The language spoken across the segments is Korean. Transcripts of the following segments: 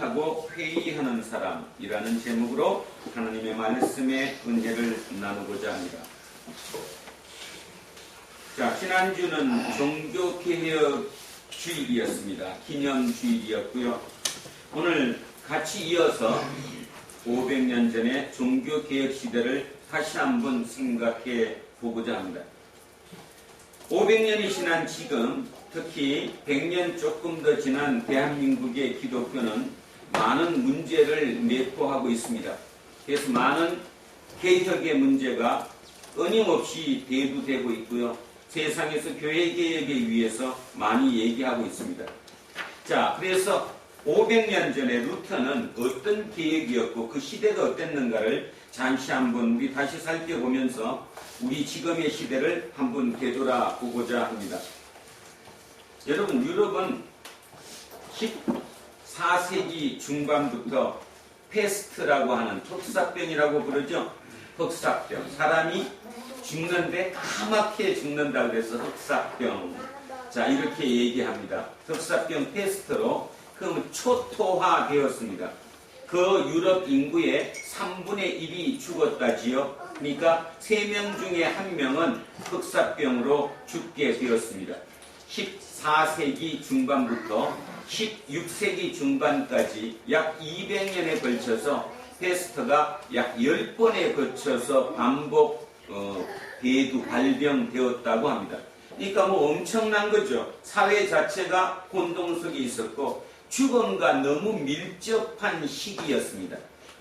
생각하고 회의하는 사람이라는 제목으로 하나님의 말씀의 은혜를 나누고자 합니다. 자, 지난주는 종교개혁주일이었습니다. 기념주일이었고요. 오늘 같이 이어서 500년 전의 종교개혁 시대를 다시 한번 생각해 보고자 합니다. 500년이 지난 지금, 특히 100년 조금 더 지난 대한민국의 기독교는 많은 문제를 내포하고 있습니다. 그래서 많은 개혁의 문제가 끊임없이 대두되고 있고요. 세상에서 교회개혁에 위해서 많이 얘기하고 있습니다. 자, 그래서 500년 전에 루터는 어떤 개혁이었고 그 시대가 어땠는가를 잠시 한번 우리 다시 살펴보면서 우리 지금의 시대를 한번 되돌아보고자 합니다. 여러분, 유럽은 14세기 중반부터 페스트라고 하는 흑사병이라고 부르죠. 흑사병. 사람이 죽는데 까맣게 죽는다 그래서 흑사병. 자, 이렇게 얘기합니다. 흑사병 페스트로 그 초토화 되었습니다. 그 유럽 인구의 3분의 1이 죽었다지요. 그러니까 3명 중에 1명은 흑사병으로 죽게 되었습니다. 14세기 중반부터 16세기 중반까지 약 200년에 걸쳐서 페스트가 약 10번에 걸쳐서 반복 발병되었다고 합니다. 그러니까 뭐 엄청난 거죠. 사회 자체가 혼동 속에 있었고 죽음과 너무 밀접한 시기였습니다.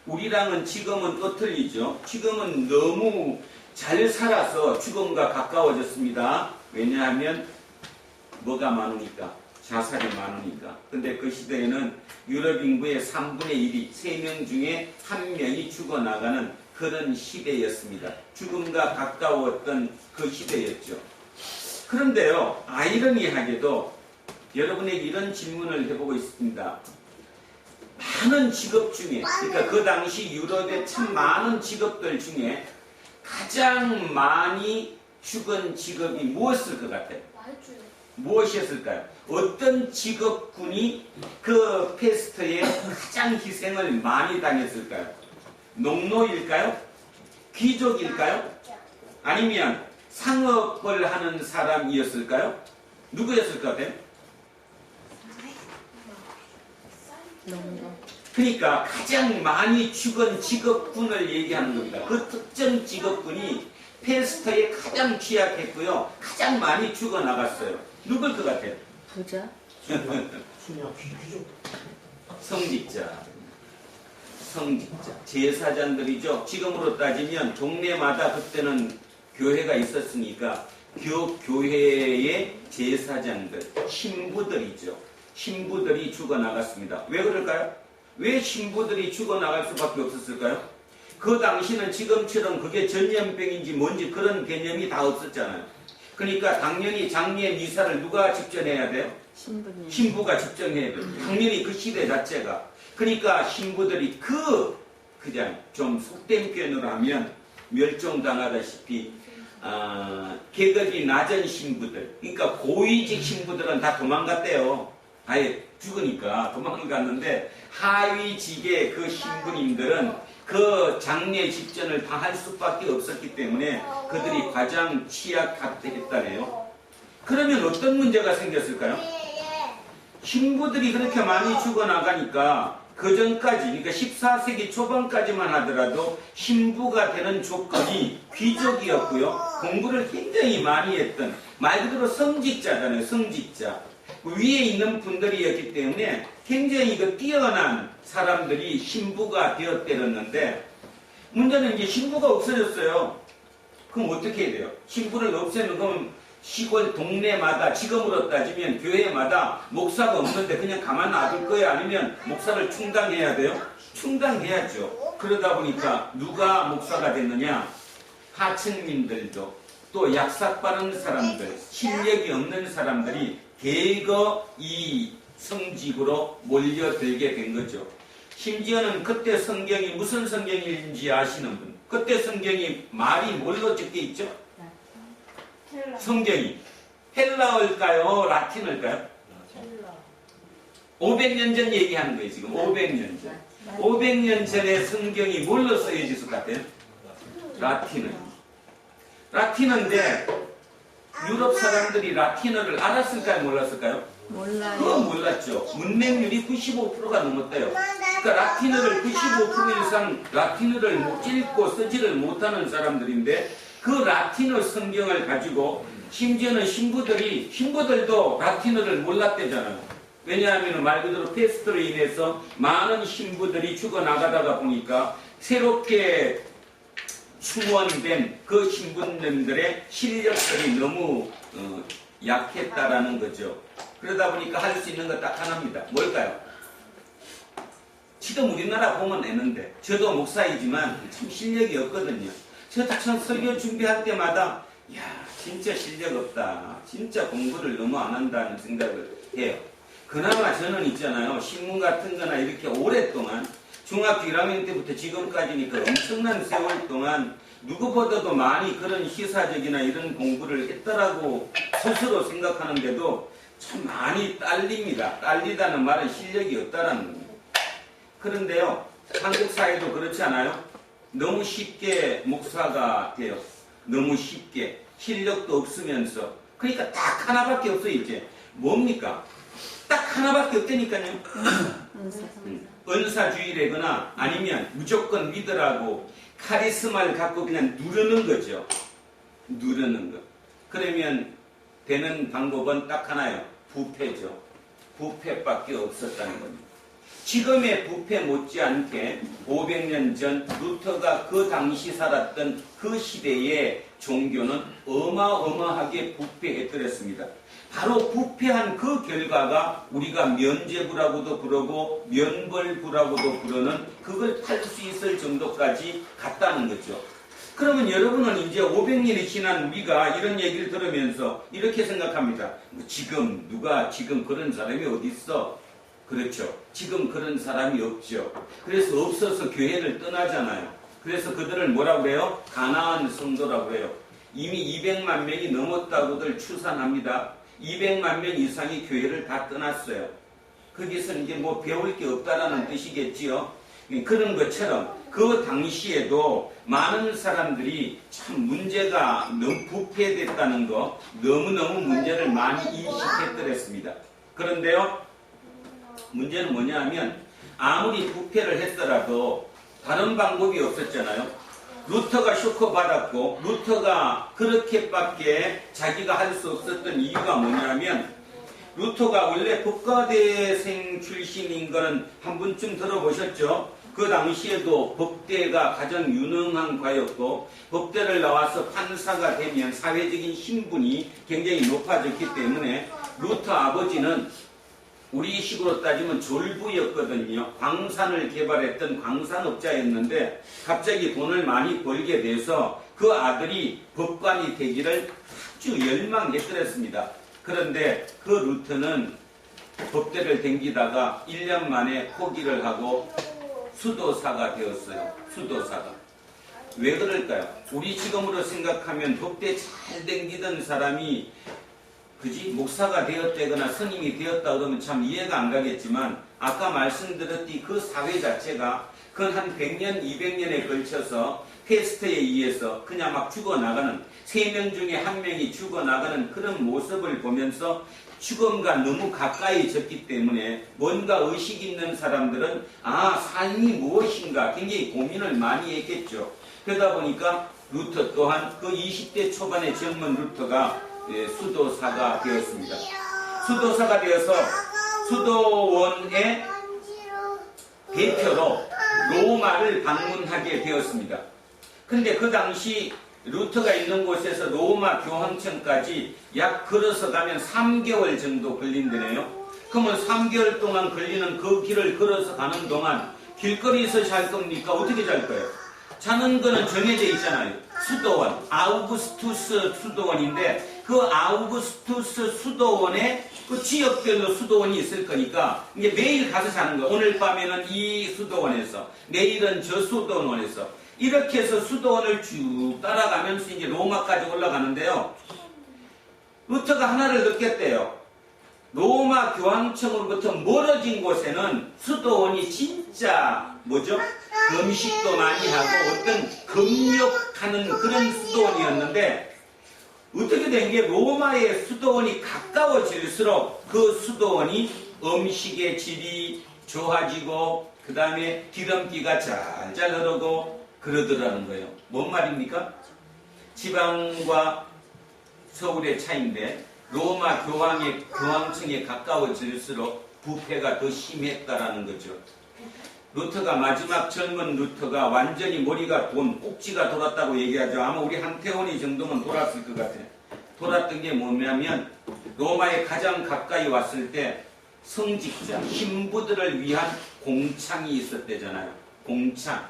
우리랑은 지금은 또 틀리죠. 지금은 너무 잘 살아서 죽음과 가까워졌습니다. 왜냐하면 뭐가 많으니까? 자살이 많으니까. 근데 그 시대에는 유럽 인구의 3분의 1이 3명 중에 1명이 죽어나가는 그런 시대였습니다. 죽음과 가까웠던 그 시대였죠. 그런데요, 아이러니하게도 여러분에게 이런 질문을 해보고 있습니다. 많은 직업 중에, 그러니까 그 당시 유럽의 참 많은 직업들 중에 가장 많이 죽은 직업이 무엇일 것 같아요? 무엇이었을까요? 어떤 직업군이 그 페스트에 가장 희생을 많이 당했을까요? 농노일까요? 귀족일까요? 아니면 상업을 하는 사람이었을까요? 누구였을 것 같아요? 그러니까 가장 많이 죽은 직업군을 얘기하는 겁니다. 그 특정 직업군이 페스트에 가장 취약했고요. 가장 많이 죽어나갔어요. 누굴 것 같아요? 부자? 성직자. 제사장들이죠. 지금으로 따지면 동네마다 그때는 교회가 있었으니까 교회의 제사장들, 신부들이죠. 신부들이 죽어나갔습니다. 왜 그럴까요? 왜 신부들이 죽어나갈 수밖에 없었을까요? 그 당시는 지금처럼 그게 전염병인지 뭔지 그런 개념이 다 없었잖아요. 그러니까 당연히 장례 미사를 누가 집전해야 돼요? 신부님. 신부가 집전해야 돼요. 당연히 그 시대 자체가. 그러니까 신부들이 그냥 좀 속된 표현으로 하면 멸종당하다시피 계급이 낮은 신부들, 그러니까 고위직 신부들은 다 도망갔대요. 아예 죽으니까 도망갔는데 하위직의 그 신부님들은 그 장례 집전을 다 할 수밖에 없었기 때문에 그들이 가장 취약했다네요. 그러면 어떤 문제가 생겼을까요? 신부들이 그렇게 많이 죽어나가니까 그 전까지, 그러니까 14세기 초반까지만 하더라도 신부가 되는 조건이 귀족이었고요. 공부를 굉장히 많이 했던, 말 그대로 성직자잖아요. 성직자. 위에 있는 분들이었기 때문에 굉장히 뛰어난 사람들이 신부가 되었대렸는데, 문제는 이제 신부가 없어졌어요. 그럼 어떻게 해야 돼요? 신부를 없애면 그럼 시골 동네마다, 지금으로 따지면 교회마다 목사가 없는데 그냥 가만 놔둘 거예요? 아니면 목사를 충당해야 돼요? 충당해야죠. 그러다 보니까 누가 목사가 됐느냐? 하층민들도, 또 약삭 빠른 사람들, 실력이 없는 사람들이 대거 이 성직으로 몰려들게 된 거죠. 심지어는 그때 성경이 무슨 성경인지 아시는 분? 그때 성경이 말이 뭘로 적혀 있죠? 성경이 헬라어일까요? 라틴어일까요? 500년 전 얘기하는 거예요, 지금. 500년 전. 500년 전에 성경이 뭘로 쓰여졌을 것 같아요? 라틴어. 라틴어인데, 유럽 사람들이 라틴어를 알았을까요, 몰랐을까요? 몰라요. 그건 몰랐죠. 문맹률이 95%가 넘었대요. 그러니까 라틴어를 95% 이상 라틴어를 읽고 쓰지를 못하는 사람들인데, 그 라틴어 성경을 가지고 심지어는 신부들도 라틴어를 몰랐대잖아요. 왜냐하면 말 그대로 페스트로 인해서 많은 신부들이 죽어나가다가 보니까 새롭게 충원된 그 신부님들의 실력들이 너무 약했다라는 거죠. 그러다 보니까 할 수 있는 거 딱 하나입니다. 뭘까요? 지금 우리나라 보면 애는데, 저도 목사이지만 참 실력이 없거든요. 저 참 설교 준비할 때마다 야 진짜 실력 없다. 진짜 공부를 너무 안 한다는 생각을 해요. 그나마 저는 있잖아요. 신문 같은 거나 이렇게 오랫동안 중학교 1학년 때부터 지금까지니까 엄청난 세월 동안 누구보다도 많이 그런 시사적이나 이런 공부를 했더라고 스스로 생각하는데도 참 많이 딸립니다. 딸리다는 말은 실력이 없다라는 겁니다. 그런데요, 한국 사회도 그렇지 않아요? 너무 쉽게 목사가 돼요. 너무 쉽게. 실력도 없으면서. 그러니까 딱 하나밖에 없어요, 이제. 뭡니까? 딱 하나밖에 없다니까요. 은사주의래거나 아니면 무조건 믿으라고 카리스마를 갖고 그냥 누르는 거죠. 누르는 거. 그러면 되는 방법은 딱 하나예요. 부패죠. 부패밖에 없었다는 겁니다. 지금의 부패 못지않게 500년 전 루터가 그 당시 살았던 그 시대의 종교는 어마어마하게 부패해뜨렸습니다. 바로 부패한 그 결과가 우리가 면죄부라고도 부르고 면벌부라고도 부르는 그걸 탈 수 있을 정도까지 갔다는 거죠. 그러면 여러분은 이제 500년이 지난 우리가 이런 얘기를 들으면서 이렇게 생각합니다. 지금 그런 사람이 어디 있어? 그렇죠. 지금 그런 사람이 없죠. 그래서 없어서 교회를 떠나잖아요. 그래서 그들을 뭐라고 그래요? 가나안 성도라고 그래요. 이미 200만 명이 넘었다고들 추산합니다. 200만 명 이상이 교회를 다 떠났어요. 거기서 이제 뭐 배울 게 없다라는 뜻이겠지요. 그런 것처럼 그 당시에도 많은 사람들이 참 문제가 너무 부패됐다는 거, 너무너무 문제를 많이 인식했더랬습니다. 그런데요, 문제는 뭐냐 하면 아무리 부패를 했더라도 다른 방법이 없었잖아요. 루터가 쇼크받았고 루터가 그렇게밖에 자기가 할 수 없었던 이유가 뭐냐면 루터가 원래 법과대생 출신인 거는 한 번쯤 들어보셨죠? 그 당시에도 법대가 가장 유능한 과였고 법대를 나와서 판사가 되면 사회적인 신분이 굉장히 높아졌기 때문에 루터 아버지는 우리식으로 따지면 졸부였거든요. 광산을 개발했던 광산업자였는데 갑자기 돈을 많이 벌게 돼서 그 아들이 법관이 되기를 아주 열망했더랬습니다. 그런데 그 루터는 법대를 댕기다가 1년 만에 포기를 하고 수도사가 되었어요. 수도사가. 왜 그럴까요? 우리 지금으로 생각하면 법대 잘 댕기던 사람이 그지? 목사가 되었다거나 스님이 되었다 그러면 참 이해가 안 가겠지만 아까 말씀드렸듯이 그 사회 자체가 그 한 100년, 200년에 걸쳐서 패스트에 의해서 그냥 막 죽어나가는 3명 중에 1명이 죽어나가는 그런 모습을 보면서 죽음과 너무 가까이졌기 때문에 뭔가 의식 있는 사람들은 삶이 무엇인가 굉장히 고민을 많이 했겠죠. 그러다 보니까 루터 또한 그 20대 초반의 젊은 루터가 수도사가 되었습니다. 수도사가 되어서 수도원의 대표로 로마를 방문하게 되었습니다. 그런데 그 당시 루터가 있는 곳에서 로마 교황청까지 약 걸어서 가면 3개월 정도 걸린다네요. 그러면 3개월 동안 걸리는 그 길을 걸어서 가는 동안 길거리에서 잘 겁니까? 어떻게 잘 거예요? 자는 거는 정해져 있잖아요. 수도원, 아우구스투스 수도원인데 그 아우구스투스 수도원에 그 지역별로 수도원이 있을 거니까 이제 매일 가서 자는 거예요. 오늘 밤에는 이 수도원에서, 내일은 저 수도원에서 이렇게 해서 수도원을 쭉 따라가면서 이제 로마까지 올라가는데요. 루터가 하나를 느꼈대요. 로마 교황청으로부터 멀어진 곳에는 수도원이 진짜 뭐죠? 금식도 많이 하고 어떤 금욕하는 그런 수도원이었는데, 어떻게 된 게 로마의 수도원이 가까워질수록 그 수도원이 음식의 질이 좋아지고 그 다음에 기름기가 잘잘 흐르고 그러더라는 거예요. 뭔 말입니까? 지방과 서울의 차이인데 로마 교황청에 가까워질수록 부패가 더 심했다라는 거죠. 루터가 마지막 젊은 루터가 완전히 머리가 꼭지가 돌았다고 얘기하죠. 아마 우리 한태원이 정도면 돌았을 것 같아요. 돌았던 게 뭐냐면 로마에 가장 가까이 왔을 때 성직자, 신부들을 위한 공창이 있었대잖아요. 공창.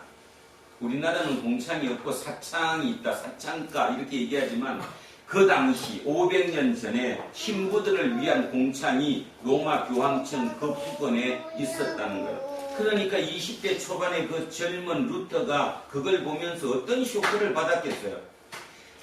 우리나라는 공창이 없고 사창이 있다. 사창가 이렇게 얘기하지만 그 당시 500년 전에 신부들을 위한 공창이 로마 교황청 그 부근에 있었다는 거예요. 그러니까 20대 초반에 그 젊은 루터가 그걸 보면서 어떤 쇼크를 받았겠어요.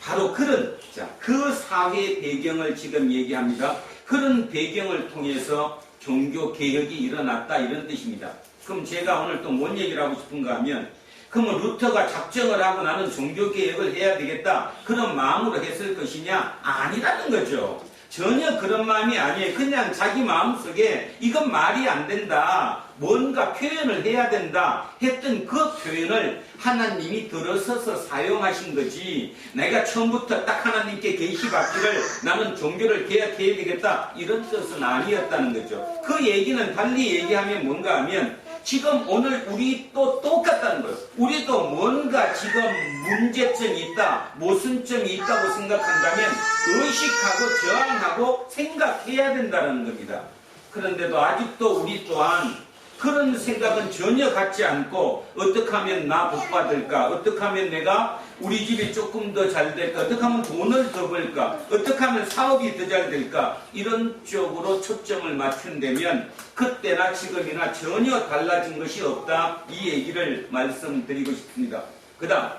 바로 그 사회 배경을 지금 얘기합니다. 그런 배경을 통해서 종교 개혁이 일어났다 이런 뜻입니다. 그럼 제가 오늘 또 뭔 얘기를 하고 싶은가 하면, 그러면 루터가 작정을 하고 나는 종교 개혁을 해야 되겠다 그런 마음으로 했을 것이냐? 아니라는 거죠. 전혀 그런 마음이 아니에요. 그냥 자기 마음속에 이건 말이 안 된다, 뭔가 표현을 해야 된다 했던 그 표현을 하나님이 들어서서 사용하신 거지, 내가 처음부터 딱 하나님께 계시받기를 나는 종교를 개혁해야 되겠다 이런 뜻은 아니었다는 거죠. 그 얘기는 달리 얘기하면 뭔가 하면 지금 오늘 우리 또 똑같다는 거예요. 우리도 뭔가 지금 문제점이 있다, 모순점이 있다고 생각한다면 의식하고 저항하고 생각해야 된다는 겁니다. 그런데도 아직도 우리 또한 그런 생각은 전혀 갖지 않고 어떻게 하면 나 복 받을까, 어떻게 하면 내가 우리 집이 조금 더 잘 될까, 어떻게 하면 돈을 더 벌까, 어떻게 하면 사업이 더 잘 될까, 이런 쪽으로 초점을 맞춘다면 그때나 지금이나 전혀 달라진 것이 없다, 이 얘기를 말씀드리고 싶습니다. 그 다음,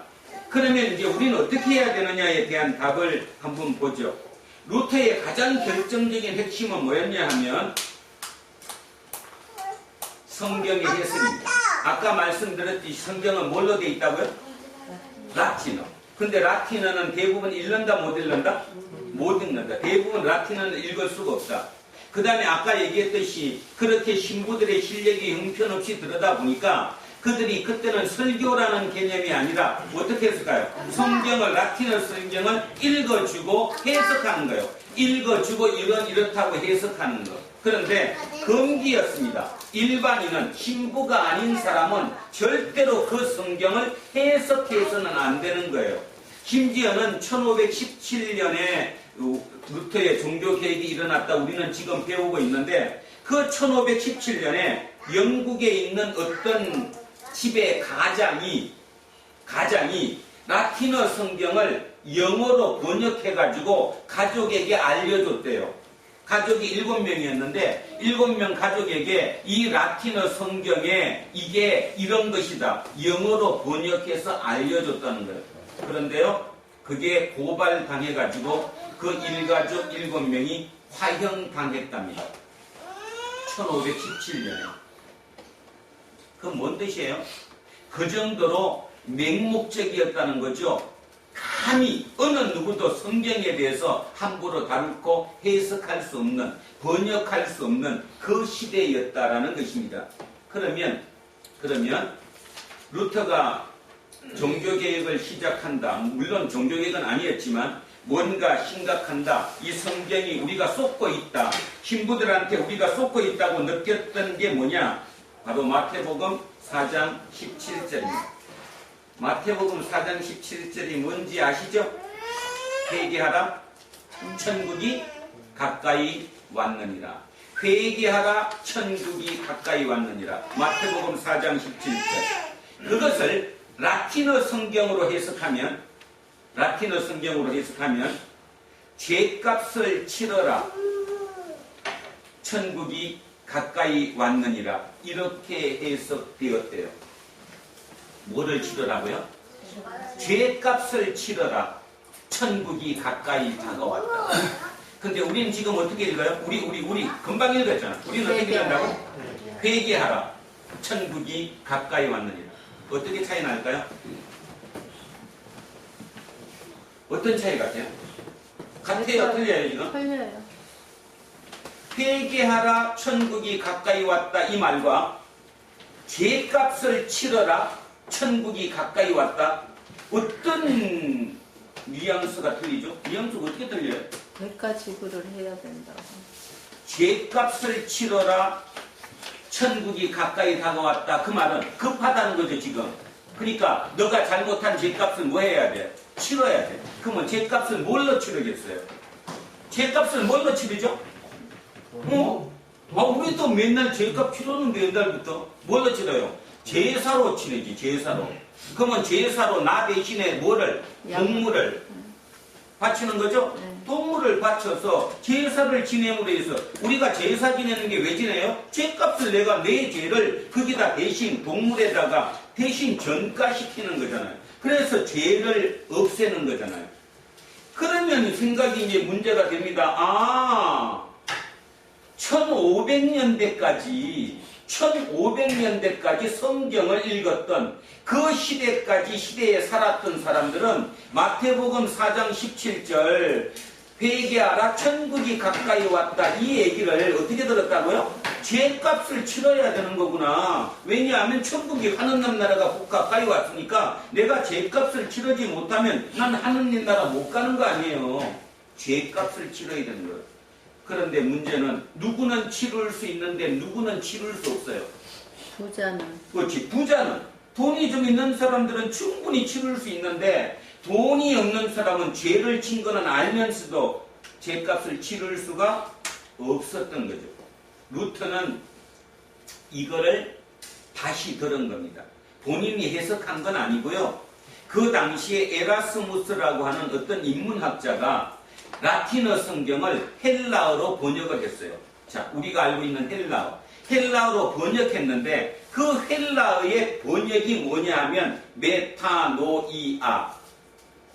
그러면 이제 우리는 어떻게 해야 되느냐에 대한 답을 한번 보죠. 루터의 가장 결정적인 핵심은 뭐였냐 하면 성경의 해석입니다. 아까 말씀드렸듯이 성경은 뭘로 되어 있다고요? 라틴어. 근데 라틴어는 대부분 읽는다 못 읽는다? 못 읽는다. 대부분 라틴어는 읽을 수가 없다. 그 다음에 아까 얘기했듯이 그렇게 신부들의 실력이 형편없이 들여다보니까 그들이 그때는 설교라는 개념이 아니라 어떻게 했을까요? 성경을, 라틴어 성경을 읽어주고 해석하는 거예요. 읽어주고 이렇다고 해석하는 거. 그런데 금기였습니다. 일반인은, 신부가 아닌 사람은 절대로 그 성경을 해석해서는 안 되는 거예요. 심지어는 1517년에 루터의 종교개혁이 일어났다 우리는 지금 배우고 있는데, 그 1517년에 영국에 있는 어떤 집의 가장이 라틴어 성경을 영어로 번역해가지고 가족에게 알려줬대요. 가족이 7명이었는데 7명 가족에게 이 라틴어 성경에 이게 이런 것이다, 영어로 번역해서 알려줬다는 거예요. 그런데요, 그게 고발당해가지고 그 일가족 7명이 화형당했답니다. 1517년에. 그건 뭔 뜻이에요? 그 정도로 맹목적이었다는 거죠. 감히 어느 누구도 성경에 대해서 함부로 다루고 해석할 수 없는, 번역할 수 없는 그 시대였다라는 것입니다. 그러면 루터가 종교개혁을 시작한다. 물론 종교개혁은 아니었지만 뭔가 심각한다, 이 성경이 우리가 쏟고 있다, 신부들한테 우리가 쏟고 있다고 느꼈던 게 뭐냐? 바로 마태복음 4장 17절입니다. 마태복음 4장 17절이 뭔지 아시죠? 회개하라, 천국이 가까이 왔느니라. 회개하라, 천국이 가까이 왔느니라. 마태복음 4장 17절. 그것을 라틴어 성경으로 해석하면 죄값을 치러라, 천국이 가까이 왔느니라. 이렇게 해석되었대요. 뭐를 치러라고요? 죄값을 치러라, 천국이 가까이 다가왔다. 근데 우리는 지금 어떻게 읽어요? 우리 금방 읽었잖아. 우리는 어떻게 읽는다고? 회개하라. 천국이 가까이 왔느니라. 어떻게 차이 날까요? 어떤 차이 같아요? 같아요? 틀려요 지금? 틀려요. 회개하라 천국이 가까이 왔다 이 말과 죄값을 치러라 천국이 가까이 왔다 어떤 뉘앙스가 틀리죠? 뉘앙스가 어떻게 틀려요? 대가 지불을 해야 된다고. 죄값을 치러라 천국이 가까이 다가왔다 그 말은 급하다는 거죠 지금. 그러니까 너가 잘못한 죄값을 뭐 해야 돼? 치러야 돼. 그러면 죄값을 뭘로 치르겠어요? 죄값을 뭘로 치르죠? 우리도 맨날 죄값 치르는데 옛날부터 뭘로 치러요? 제사로 치르지 제사로. 그러면 제사로 나 대신에 뭐를? 동물을 바치는 거죠? 동물을 바쳐서 제사를 지냄으로 해서 우리가 제사 지내는 게 왜 지내요? 죄값을 내가 내 죄를 거기다 대신 동물에다가 대신 전가시키는 거잖아요. 그래서 죄를 없애는 거잖아요. 그러면 생각이 이제 문제가 됩니다. 1500년대까지 성경을 읽었던 그 시대에 살았던 사람들은 마태복음 4장 17절 회개하라 천국이 가까이 왔다 이 얘기를 어떻게 들었다고요? 죄값을 치러야 되는 거구나. 왜냐하면 천국이 하느님 나라가 곧 가까이 왔으니까 내가 죄값을 치르지 못하면 난 하느님 나라 못 가는 거 아니에요. 죄값을 치러야 되는 거예요. 그런데 문제는 누구는 치룰 수 있는데 누구는 치룰 수 없어요. 부자는. 그렇지. 부자는 돈이 좀 있는 사람들은 충분히 치룰 수 있는데 돈이 없는 사람은 죄를 진 거는 알면서도 죄값을 치룰 수가 없었던 거죠. 루터는 이거를 다시 들은 겁니다. 본인이 해석한 건 아니고요. 그 당시에 에라스무스라고 하는 어떤 인문학자가 라틴어 성경을 헬라어로 번역을 했어요. 자, 우리가 알고 있는 헬라어로 번역했는데 그 헬라어의 번역이 뭐냐 하면 메타노이아.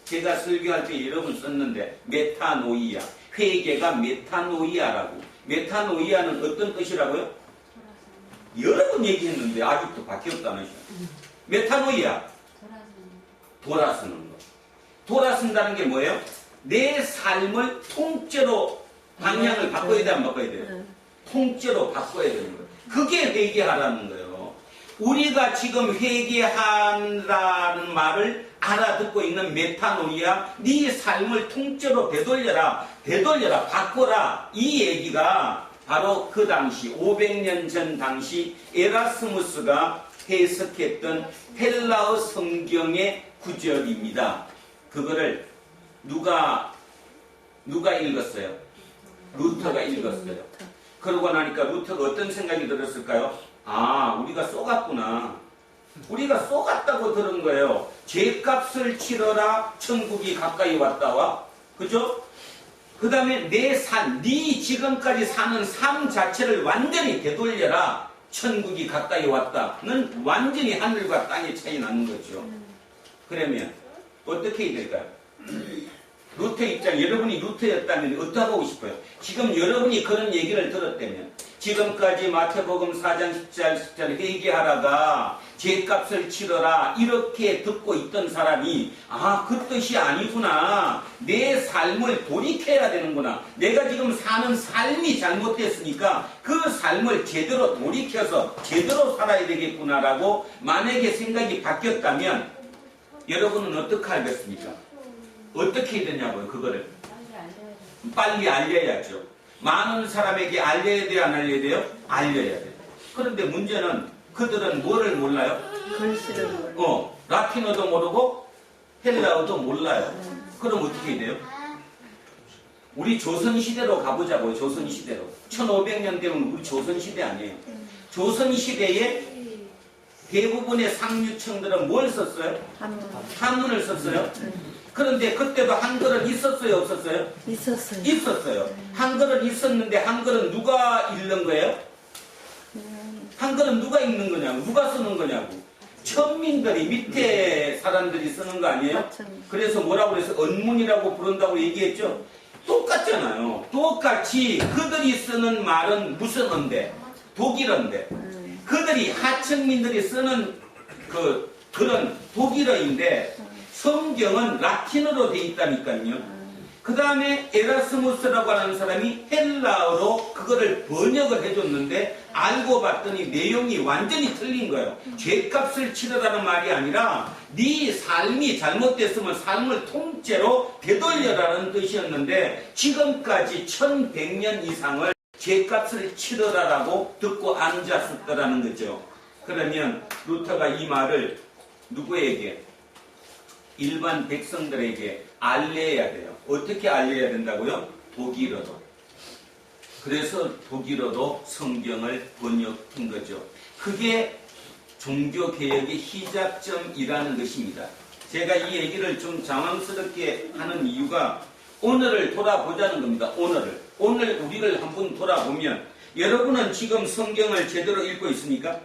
제가 설교할 때 여러분 썼는데 메타노이아. 회개가 메타노이아라고. 메타노이아는 어떤 뜻이라고요? 여러 번 얘기했는데 아직도 바뀌었다는 시죠. 메타노이아. 돌아서는 거. 돌아선다는 게 뭐예요? 내 삶을 통째로 방향을 바꿔야 돼, 안 바꿔야 돼요? 통째로 바꿔야 되는 거예요. 그게 회개하라는 거예요. 우리가 지금 회개하라는 말을 알아듣고 있는 메타노이아, 네 삶을 통째로 되돌려라, 바꿔라. 이 얘기가 바로 그 당시, 500년 전 당시 에라스무스가 해석했던 헬라어 성경의 구절입니다. 그거를 누가 읽었어요? 루터가 읽었어요. 그러고 나니까 루터가 어떤 생각이 들었을까요? 우리가 쏘갔구나. 우리가 쏘갔다고 들은 거예요. 죄값을 치러라 천국이 가까이 왔다와. 그죠? 그 다음에 네 지금까지 사는 삶 자체를 완전히 되돌려라 천국이 가까이 왔다는 완전히 하늘과 땅의 차이 나는 거죠. 그러면 어떻게 해야 될까요? 루터 입장, 여러분이 루터였다면 어떻게 하고 싶어요? 지금 여러분이 그런 얘기를 들었다면 지금까지 마태복음 4장 10절 회개하라가 죄값을 치러라 이렇게 듣고 있던 사람이 그 뜻이 아니구나. 내 삶을 돌이켜야 되는구나. 내가 지금 사는 삶이 잘못됐으니까 그 삶을 제대로 돌이켜서 제대로 살아야 되겠구나라고 만약에 생각이 바뀌었다면 여러분은 어떻게 알겠습니까? 어떻게 해야 되냐고요, 그거를. 빨리 알려야죠. 많은 사람에게 알려야 돼요, 안 알려야 돼요? 알려야 돼요. 그런데 문제는 그들은 뭐를 몰라요? 글씨를 몰라요. 라틴어도 모르고 헬라어도 몰라요. 그럼 어떻게 해야 돼요? 우리 조선시대로 가보자고요, 조선시대로. 1500년 되면 우리 조선시대 아니에요. 조선시대에 대부분의 상류층들은 뭘 썼어요? 한문을 썼어요? 그런데 그때도 한글은 있었어요, 없었어요? 있었어요. 한글은 있었는데 한글은 누가 읽는 거예요? 한글은 누가 읽는 거냐고, 누가 쓰는 거냐고. 천민들이, 밑에 사람들이 쓰는 거 아니에요? 그래서 뭐라고 그래서 언문이라고 부른다고 얘기했죠? 똑같잖아요. 똑같이 그들이 쓰는 말은 무슨 언데? 독일어인데. 그들이 하층민들이 쓰는 그런 독일어인데 성경은 라틴어로 돼 있다니까요. 그 다음에 에라스무스라고 하는 사람이 헬라어로 그거를 번역을 해줬는데 알고 봤더니 내용이 완전히 틀린 거예요. 죄값을 치르라는 말이 아니라 네 삶이 잘못됐으면 삶을 통째로 되돌려라는 뜻이었는데 지금까지 1100년 이상을 죄값을 치르라라고 듣고 앉았었다라는 거죠. 그러면 루터가 이 말을 누구에게? 일반 백성들에게 알려야 돼요. 어떻게 알려야 된다고요? 독일어로. 그래서 독일어로 성경을 번역한 거죠. 그게 종교개혁의 시작점이라는 것입니다. 제가 이 얘기를 좀 장황스럽게 하는 이유가 오늘을 돌아보자는 겁니다. 오늘 우리를 한번 돌아보면 여러분은 지금 성경을 제대로 읽고 있습니까?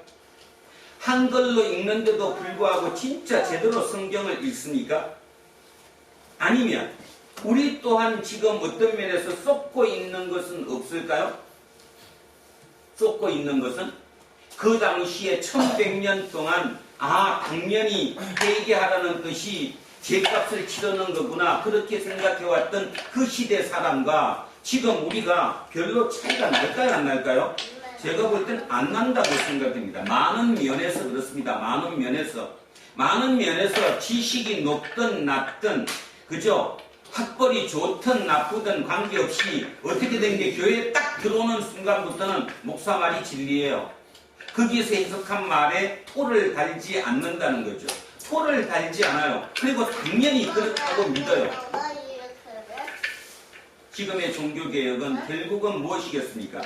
한글로 읽는데도 불구하고 진짜 제대로 성경을 읽습니까? 아니면 우리 또한 지금 어떤 면에서 쏟고 있는 것은 없을까요? 쏟고 있는 것은 그 당시에 1100년 동안 당연히 회개하라는 뜻이 죄값을 치르는 거구나 그렇게 생각해왔던 그 시대 사람과 지금 우리가 별로 차이가 날까요 안 날까요? 제가 볼 땐 안 난다고 생각됩니다. 많은 면에서 그렇습니다. 많은 면에서 지식이 높든 낮든 그죠? 학벌이 좋든 나쁘든 관계없이 어떻게 된 게 교회에 딱 들어오는 순간부터는 목사 말이 진리예요. 거기서 해석한 말에 토를 달지 않는다는 거죠. 토를 달지 않아요. 그리고 당연히 그렇다고 믿어요. 지금의 종교개혁은 결국은 무엇이겠습니까?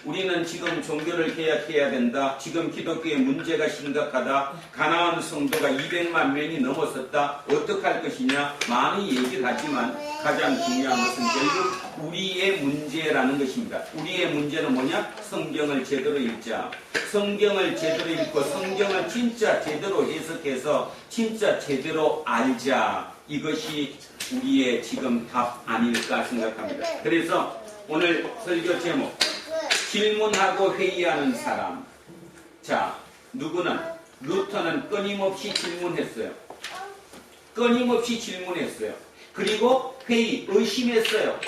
우리는 지금 종교를 개혁해야 된다. 지금 기독교의 문제가 심각하다. 가나안 성도가 200만 명이 넘었었다. 어떡할 것이냐? 많이 얘기를 하지만 가장 중요한 것은 결국 우리의 문제라는 것입니다. 우리의 문제는 뭐냐? 성경을 제대로 읽자. 성경을 제대로 읽고 성경을 진짜 제대로 해석해서 진짜 제대로 알자. 이것이 우리의 지금 답 아닐까 생각합니다. 그래서 오늘 설교 제목 질문하고 회의하는 사람. 자, 루터는 끊임없이 질문했어요. 그리고 의심했어요.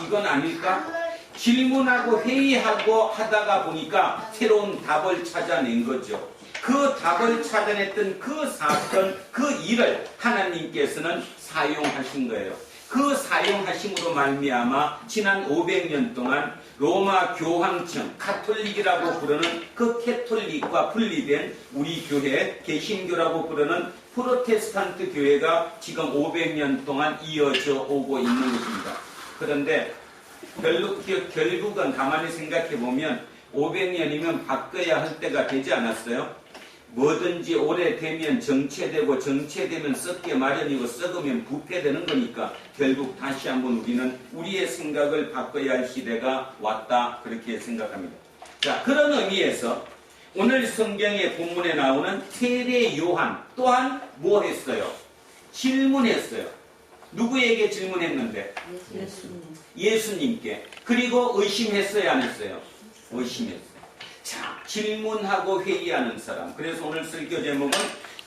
이건 아닐까? 질문하고 회의하고 하다가 보니까 새로운 답을 찾아낸 거죠. 그 답을 찾아냈던 그 사건, 그 일을 하나님께서는 사용하신 거예요. 그 사용하심으로 말미암아 지난 500년 동안 로마 교황청, 카톨릭이라고 부르는 그 캐톨릭과 분리된 우리 교회, 개신교라고 부르는 프로테스탄트 교회가 지금 500년 동안 이어져 오고 있는 것입니다. 그런데 결국은 가만히 생각해 보면 500년이면 바꿔야 할 때가 되지 않았어요? 뭐든지 오래되면 정체되면 썩게 마련이고 썩으면 부패되는 거니까 결국 다시 한번 우리는 우리의 생각을 바꿔야 할 시대가 왔다 그렇게 생각합니다. 자, 그런 의미에서 오늘 성경의 본문에 나오는 세례 요한 또한 뭐 했어요? 질문했어요. 누구에게 질문했는데? 예수님께. 그리고 의심했어요 안 했어요? 의심했어요. 자, 질문하고 회의하는 사람. 그래서 오늘 설교 제목은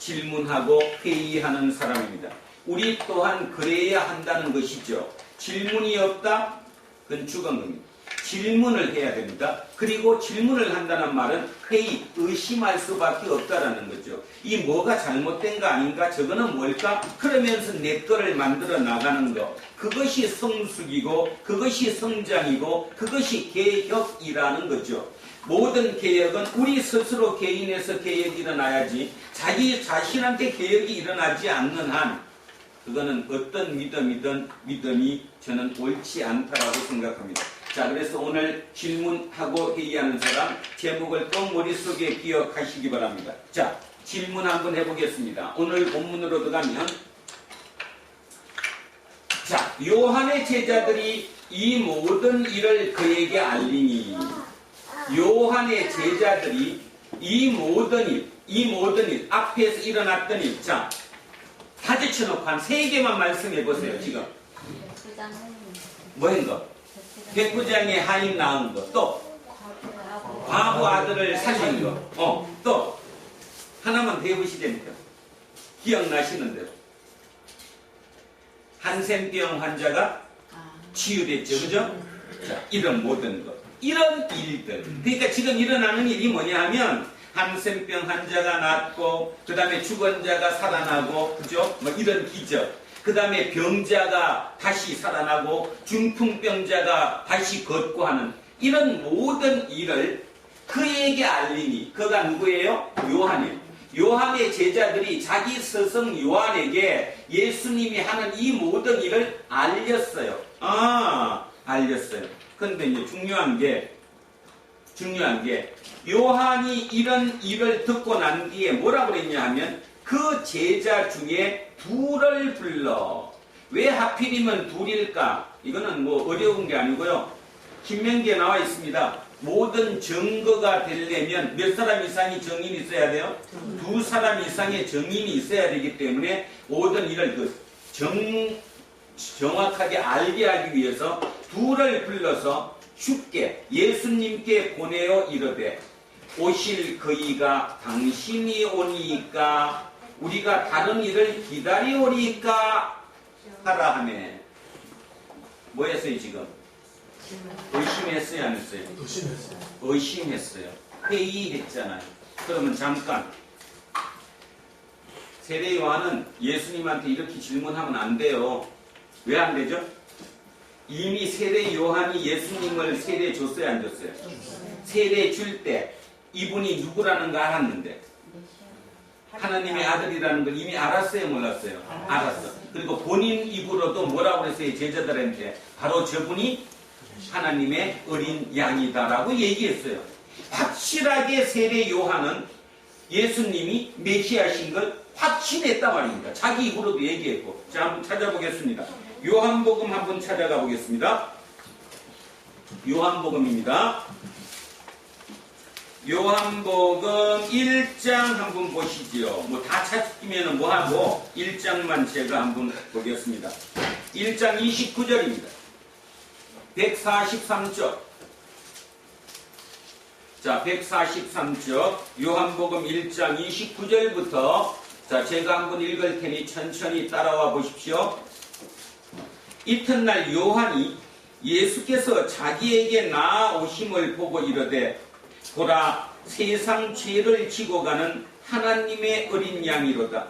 질문하고 회의하는 사람입니다. 우리 또한 그래야 한다는 것이죠. 질문이 없다? 그건 죽은 겁니다. 질문을 해야 됩니다. 그리고 질문을 한다는 말은 의심할 수밖에 없다라는 거죠. 이 뭐가 잘못된 거 아닌가? 저거는 뭘까? 그러면서 내 거를 만들어 나가는 거. 그것이 성숙이고 그것이 성장이고 그것이 개혁이라는 거죠. 모든 개혁은 우리 스스로 개인에서 개혁이 일어나야지 자기 자신한테 개혁이 일어나지 않는 한 그거는 어떤 믿음이 저는 옳지 않다라고 생각합니다. 자, 그래서 오늘 질문하고 회의하는 사람 제목을 꼭 머릿속에 기억하시기 바랍니다. 자, 질문 한번 해보겠습니다. 오늘 본문으로 들어가면 자, 요한의 제자들이 이 모든 일을 그에게 알리니 요한의 제자들이 이 모든 일 앞에서 일어났던 일 자, 다 제쳐놓고 한 3개만 말씀해 보세요. 지금 뭐한 거? 백부장의 하인 낳은 거. 또 과부 아들을 살린 거. 또 하나만 더 해보시됩니까? 기억나시는 대로. 한센병 환자가 치유됐죠. 그죠? 자, 이런 모든 것. 이런 일들. 그러니까 지금 일어나는 일이 뭐냐 하면 한센병 환자가 낫고 그 다음에 죽은 자가 살아나고 그죠? 뭐 이런 기적. 그 다음에 병자가 다시 살아나고 중풍병자가 다시 걷고 하는 이런 모든 일을 그에게 알리니 그가 누구예요? 요한이에요. 요한의 제자들이 자기 스승 요한에게 예수님이 하는 이 모든 일을 알렸어요. 알렸어요. 그런데 이제 중요한 게 요한이 이런 일을 듣고 난 뒤에 뭐라고 그랬냐 하면 그 제자 중에 둘을 불러. 왜 하필이면 둘일까? 이거는 뭐 어려운 게 아니고요. 신명기에 나와 있습니다. 모든 증거가 되려면 몇 사람 이상의 증인이 있어야 돼요? 두 사람 이상의 증인이 있어야 되기 때문에 모든 일을 정확하게 알게 하기 위해서 둘을 불러서 쉽게 예수님께 보내어 이르되 오실 그이가 당신이 오니까 우리가 다른 일을 기다리오리까 하라 하네. 뭐 했어요 지금? 의심했어요 안 했어요? 의심했어요. 회의했잖아요. 그러면 잠깐 세례 요한은 예수님한테 이렇게 질문하면 안 돼요. 왜 안 되죠? 이미 세례 요한이 예수님을 세례 줬어요 안 줬어요? 세례 줄 때 이분이 누구라는 거 알았는데 하나님의 아들이라는 걸 이미 알았어요 몰랐어요? 알았어. 그리고 본인 입으로도 뭐라고 그랬어요 제자들한테? 바로 저분이 하나님의 어린 양이다라고 얘기했어요. 확실하게 세례 요한은 예수님이 메시아신 걸 확신했단 말입니다. 자기 입으로도 얘기했고. 자, 한번 찾아보겠습니다. 요한복음 한번 찾아가 보겠습니다. 요한복음입니다. 요한복음 1장 한번 보시죠. 뭐 다 찾으면 뭐하고 1장만 제가 한번 보겠습니다. 1장 29절입니다. 143쪽. 자, 143쪽. 요한복음 1장 29절부터 자, 제가 한번 읽을 테니 천천히 따라와 보십시오. 이튿날 요한이 예수께서 자기에게 나아오심을 보고 이르되 보라 세상 죄를 지고 가는 하나님의 어린 양이로다.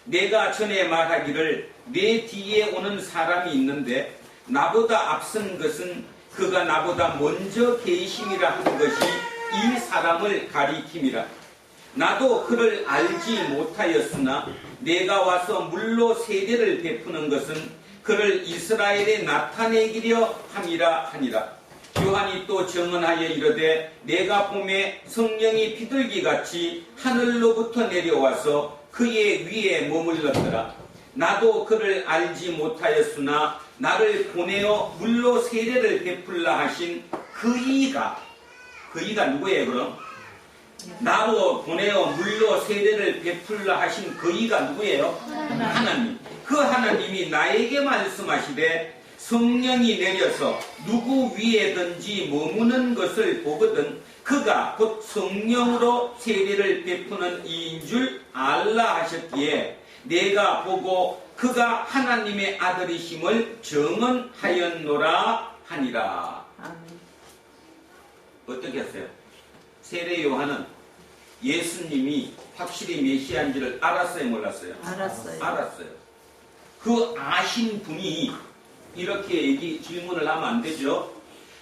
내가 전에 말하기를 내 뒤에 오는 사람이 있는데 나보다 앞선 것은 그가 나보다 먼저 계심이라 한 것이 이 사람을 가리킴이라. 나도 그를 알지 못하였으나 내가 와서 물로 세례를 베푸는 것은 그를 이스라엘에 나타내기려 함이라 하니라. 요한이 또 증언하여 이르되 내가 봄에 성령이 비둘기같이 하늘로부터 내려와서 그의 위에 머물렀더라. 나도 그를 알지 못하였으나 나를 보내어 물로 세례를 베풀라 하신 그이가 누구예요 그럼? 나로 보내어 물로 세례를 베풀라 하신 그이가 누구예요? 하나님. 그 하나님이 나에게 말씀하시되 성령이 내려서 누구 위에든지 머무는 것을 보거든 그가 곧 성령으로 세례를 베푸는 이인 줄 알라 하셨기에 내가 보고 그가 하나님의 아들이심을 증언하였노라 하니라. 아멘. 어떻게 했어요? 세례 요한은 예수님이 확실히 메시아인지를 알았어요 몰랐어요? 알았어요. 알았어요. 그 아신 분이 이렇게 질문을 하면 안 되죠.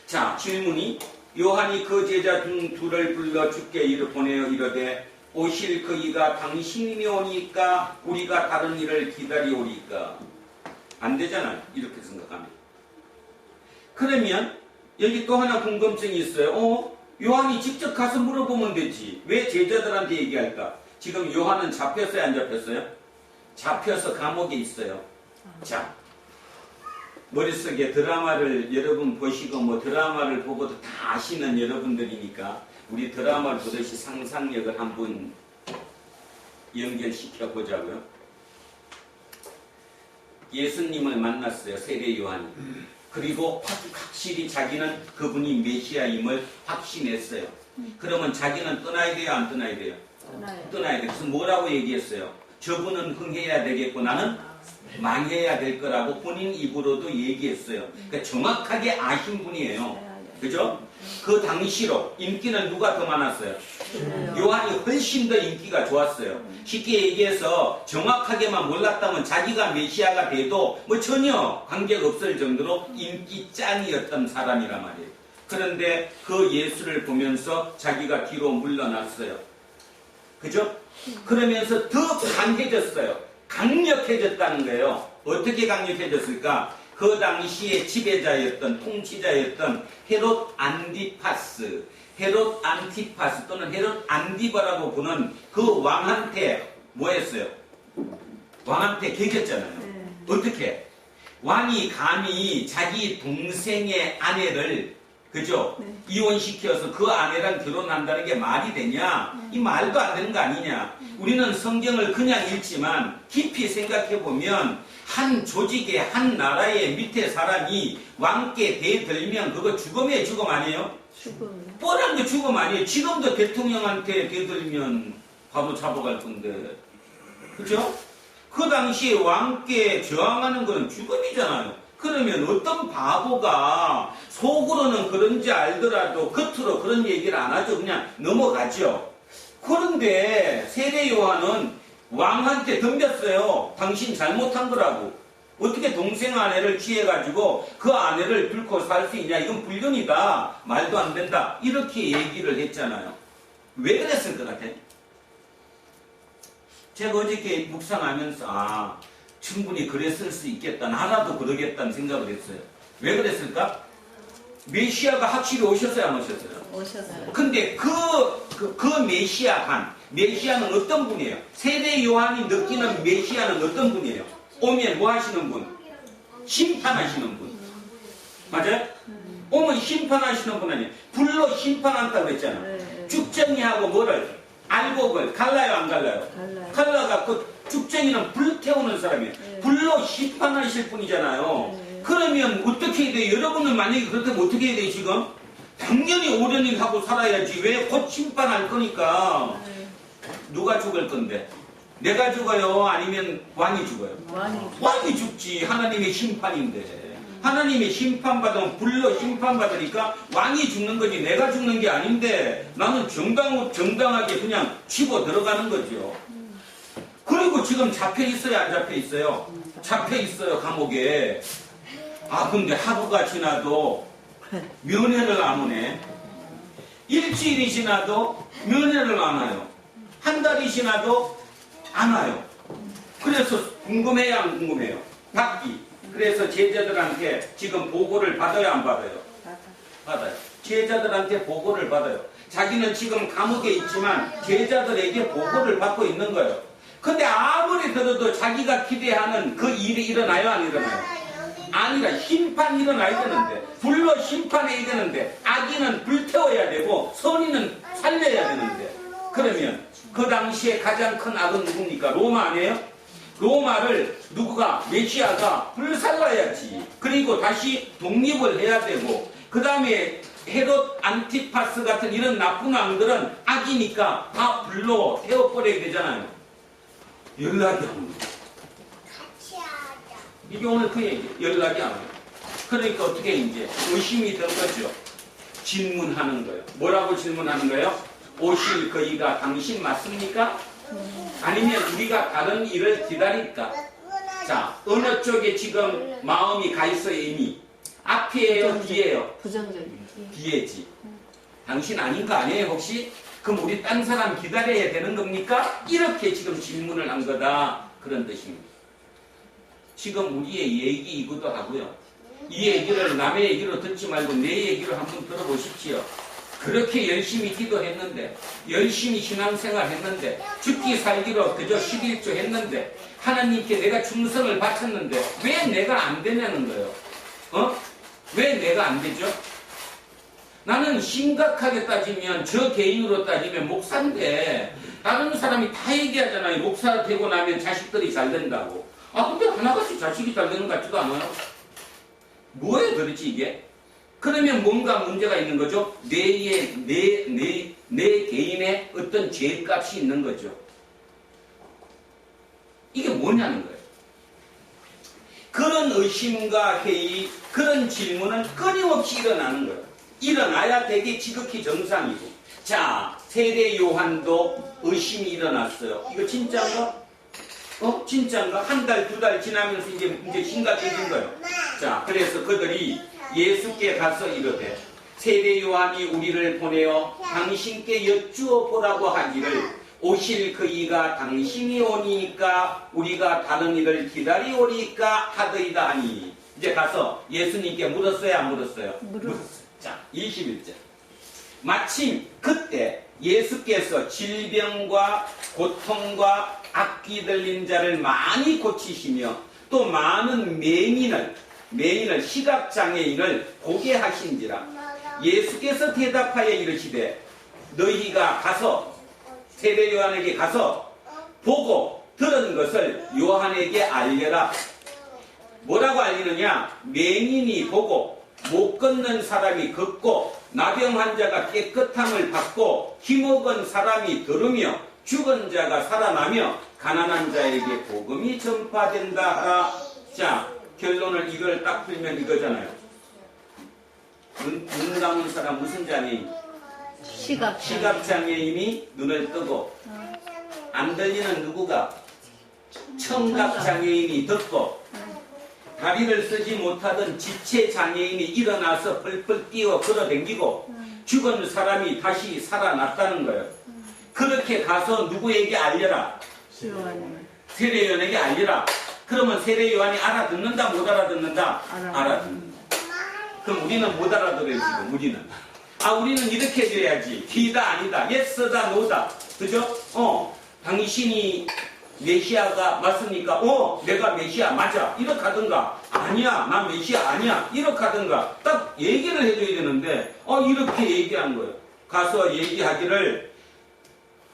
자, 질문이 요한이 그 제자 중 둘을 불러 주께 보내어 이르되 오실 그이가 당신이 오니까 우리가 다른 일을 기다리오리까. 안 되잖아요. 이렇게 생각하면. 그러면 여기 또 하나 궁금증이 있어요. 요한이 직접 가서 물어보면 되지. 왜 제자들한테 얘기할까? 지금 요한은 잡혔어요? 안 잡혔어요? 잡혀서 감옥에 있어요. 자, 머릿속에 드라마를 여러분 보시고 뭐 드라마를 보고도 다 아시는 여러분들이니까 우리 드라마를 보듯이 상상력을 한번 연결시켜 보자고요. 예수님을 만났어요. 세례 요한이. 그리고 확실히 자기는 그분이 메시아임을 확신했어요. 그러면 자기는 떠나야 돼요, 안 떠나야 돼요? 떠나요. 떠나야 돼요. 그래서 뭐라고 얘기했어요? 저분은 흥해야 되겠고 나는 망해야 될 거라고 본인 입으로도 얘기했어요. 그러니까 정확하게 아신 분이에요. 그죠? 그 당시로 인기는 누가 더 많았어요? 요한이 훨씬 더 인기가 좋았어요. 쉽게 얘기해서 정확하게만 몰랐다면 자기가 메시아가 돼도 뭐 전혀 관계가 없을 정도로 인기 짱이었던 사람이란 말이에요. 그런데 그 예수를 보면서 자기가 뒤로 물러났어요. 그죠? 그러면서 더 강해졌어요. 강력해졌다는 거예요. 어떻게 강력해졌을까? 그 당시에 지배자였던 통치자였던 헤롯 안티파스 또는 헤롯 안디바라고 부는 그 왕한테 뭐 했어요? 왕한테 개겼잖아요. 어떻게? 왕이 감히 자기 동생의 아내를 그죠? 이혼시켜서 그 아내랑 결혼한다는 게 말이 되냐? 이 말도 안 되는 거 아니냐? 우리는 성경을 그냥 읽지만 깊이 생각해보면 한 조직의 한 나라의 밑에 사람이 왕께 대들면 그거 죽음의 죽음 아니에요? 죽음. 뻔한 게 죽음 아니에요? 지금도 대통령한테 대들면 바로 잡아갈 건데. 그죠? 그 당시에 왕께 저항하는 건 죽음이잖아요. 그러면 어떤 바보가 속으로는 그런지 알더라도 겉으로 그런 얘기를 안 하죠. 그냥 넘어가죠. 그런데 세례 요한은 왕한테 덤볐어요. 당신 잘못한 거라고. 어떻게 동생 아내를 취해가지고 그 아내를 뚫고 살 수 있냐. 이건 불륜이다. 말도 안 된다. 이렇게 얘기를 했잖아요. 왜 그랬을 것 같아? 제가 어저께 묵상하면서 충분히 그랬을 수 있겠다. 나라도 그러겠다는 생각을 했어요. 왜 그랬을까? 메시아가 확실히 오셨어요, 안 오셨어요? 오셨어요. 근데 그 메시아는 어떤 분이에요? 세례 요한이 느끼는 메시아는 어떤 분이에요? 오면 뭐 하시는 분? 심판하시는 분. 맞아요? 오면 심판하시는 분 아니에요? 불로 심판한다고 그랬잖아요. 쭉정이하고 뭐를? 알곡을 갈라요, 안 갈라요? 갈라가 그 쭉정이는 불태우는 사람이에요. 불로 심판하실 분이잖아요. 그러면 어떻게 해야 돼요? 여러분은 만약에 그렇다면 어떻게 해야 돼요, 지금? 당연히 오련일 하고 살아야지. 왜? 곧 심판할 거니까. 누가 죽을 건데? 내가 죽어요? 아니면 왕이 죽어요? 왕이 죽지. 하나님의 심판인데. 하나님의 심판받으면 불로 심판받으니까 왕이 죽는 거지 내가 죽는 게 아닌데 나는 정당하게 그냥 치고 들어가는 거죠. 그리고 지금 잡혀 있어요, 안 잡혀 있어요? 잡혀 있어요, 감옥에. 근데 하루가 지나도 면회를 안 오네. 일주일이 지나도 면회를 안 와요. 한 달이 지나도 안 와요. 그래서 궁금해요, 안 궁금해요? 받기. 그래서 제자들한테 지금 보고를 받아요, 안 받아요? 받아요. 제자들한테 보고를 받아요. 자기는 지금 감옥에 있지만 제자들에게 보고를 받고 있는 거예요. 근데 아무리 들어도 자기가 기대하는 그 일이 일어나요, 안 일어나요? 아니라 심판이 일어나야 되는데, 불로 심판해야 되는데, 악인은 불태워야 되고 선인은 살려야 되는데, 그러면 그 당시에 가장 큰 악은 누굽니까? 로마 아니에요? 로마를 누구가, 메시아가 불살라야지. 그리고 다시 독립을 해야 되고, 그 다음에 헤롯 안티파스 같은 이런 나쁜 왕들은 악이니까 다 불로 태워버려야 되잖아요. 연락이 안 오고. 이게 오늘 그 얘기. 연락이 안 오고. 그러니까 어떻게 이제 의심이 든 거죠. 질문하는 거예요. 뭐라고 질문하는 거예요? 오실 거이가 당신 맞습니까? 아니면 우리가 다른 일을 기다릴까? 자, 어느 쪽에 지금 마음이 가 있어요, 이미? 앞이에요, 뒤에요? 부정적인. 뒤에지. 당신 아닌 거 아니에요, 혹시? 그럼 우리 딴 사람 기다려야 되는 겁니까? 이렇게 지금 질문을 한 거다. 그런 뜻입니다. 지금 우리의 얘기이기도 하고요. 이 얘기를 남의 얘기로 듣지 말고 내 얘기로 한번 들어보십시오. 그렇게 열심히 기도했는데, 열심히 신앙생활 했는데, 죽기 살기로 그저 11조 했는데, 하나님께 내가 충성을 바쳤는데, 왜 내가 안 되냐는 거예요. 왜 내가 안 되죠? 나는 심각하게 따지면, 저 개인으로 따지면 목사인데, 다른 사람이 다 얘기하잖아요. 목사 되고 나면 자식들이 잘 된다고. 근데 하나같이 자식이 잘 되는 것 같지도 않아요. 뭐에 도대체 이게? 그러면 뭔가 문제가 있는 거죠. 내 개인의 어떤 죄값이 있는 거죠. 이게 뭐냐는 거예요. 그런 의심과 회의, 그런 질문은 끊임없이 일어나는 거예요. 일어나야 되게 지극히 정상이고. 자, 세례 요한도 의심이 일어났어요. 이거 진짜인가? 진짜인가? 한 달, 두 달 지나면서 이제 심각해진 거예요. 자, 그래서 그들이 예수께 가서 이르되 세례 요한이 우리를 보내어 당신께 여쭈어 보라고 하기를 오실 그 이가 당신이 오니까 우리가 다른 이를 기다리오리까 하더이다 하니. 이제 가서 예수님께 물었어요, 안 물었어요? 물었어요. 자, 21절. 마침 그때 예수께서 질병과 고통과 악귀 들린 자를 많이 고치시며 또 많은 맹인을 시각장애인을 보게 하신지라. 예수께서 대답하여 이르시되 너희가 가서 세례 요한에게 가서 보고 들은 것을 요한에게 알려라. 뭐라고 알리느냐? 맹인이 보고 못 걷는 사람이 걷고 나병 환자가 깨끗함을 받고 힘없은 사람이 들으며 죽은 자가 살아나며 가난한 자에게 복음이 전파된다 하라. 자, 결론을 이걸 딱 풀면 이거잖아요. 눈 감은 사람 무슨 장애인? 시각장애인이 눈을 뜨고 안 들리는 누구가? 청각장애인이 듣고 다리를 쓰지 못하던 지체장애인이 일어나서 펄펄 뛰어 걸어댕기고 죽은 사람이 다시 살아났다는 거예요. 그렇게 가서 누구에게 알려라? 세례요한에게 알려라. 그러면 세례요한이 알아듣는다 못 알아듣는다? 알아듣는다. 그럼 우리는 못 알아들어요 지금. 우리는 이렇게 돼야지. D다 아니다. Yes다 No다. 그죠? 당신이 메시아가 맞습니까? 내가 메시아 맞아. 이렇게 하든가. 아니야, 난 메시아 아니야. 이렇게 하든가. 딱 얘기를 해줘야 되는데, 이렇게 얘기한 거예요. 가서 얘기하기를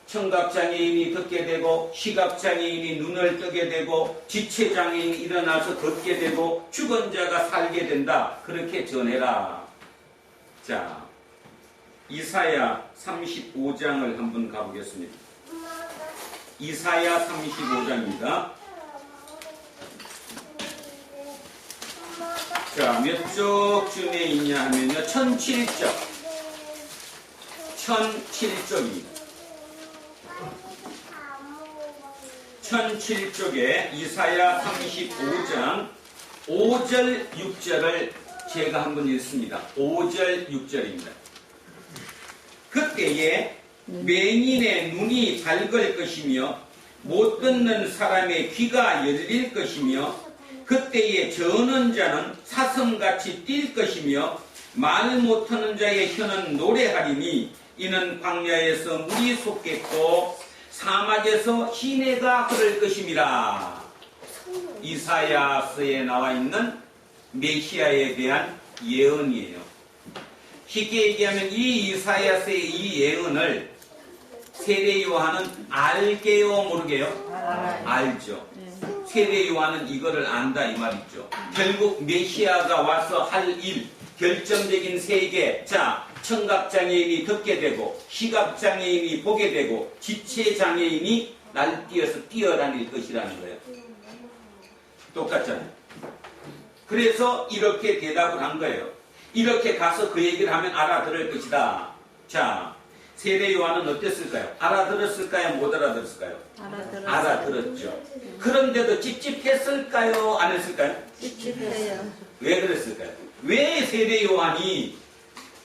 청각장애인이 듣게 되고, 시각장애인이 눈을 뜨게 되고, 지체장애인이 일어나서 걷게 되고, 죽은 자가 살게 된다. 그렇게 전해라. 자, 이사야 35장을 한번 가보겠습니다. 이사야 35장입니다. 자, 몇 쪽쯤에 있냐 하면요. 1007쪽. 1007쪽입니다. 1007쪽에 이사야 35장 5절 6절을 제가 한번 읽습니다. 5절 6절입니다. 그때에 맹인의 눈이 밝을 것이며 못 듣는 사람의 귀가 열릴 것이며 그때에 저는 자는 사슴같이 뛸 것이며 말 못하는 자의 혀는 노래하리니 이는 광야에서 물이 솟겠고 사막에서 시내가 흐를 것임이라. 이사야서에 나와 있는 메시아에 대한 예언이에요. 쉽게 얘기하면 이 이사야서의 이 예언을 세례 요한은 알게요 모르게요? 알죠. 세례 요한은 이거를 안다 이 말이죠. 결국 메시아가 와서 할 일, 결정적인 세계. 자, 청각장애인이 듣게 되고 시각장애인이 보게 되고 지체장애인이 날뛰어서 뛰어다닐 것이라는 거예요. 똑같잖아요. 그래서 이렇게 대답을 한 거예요. 이렇게 가서 그 얘기를 하면 알아들을 것이다. 자, 세례 요한은 어땠을까요? 알아들었을까요? 못 알아들었을까요? 알아들었죠. 그런데도 찝찝했을까요? 안 했을까요? 찝찝해요. 왜 그랬을까요? 왜 세례 요한이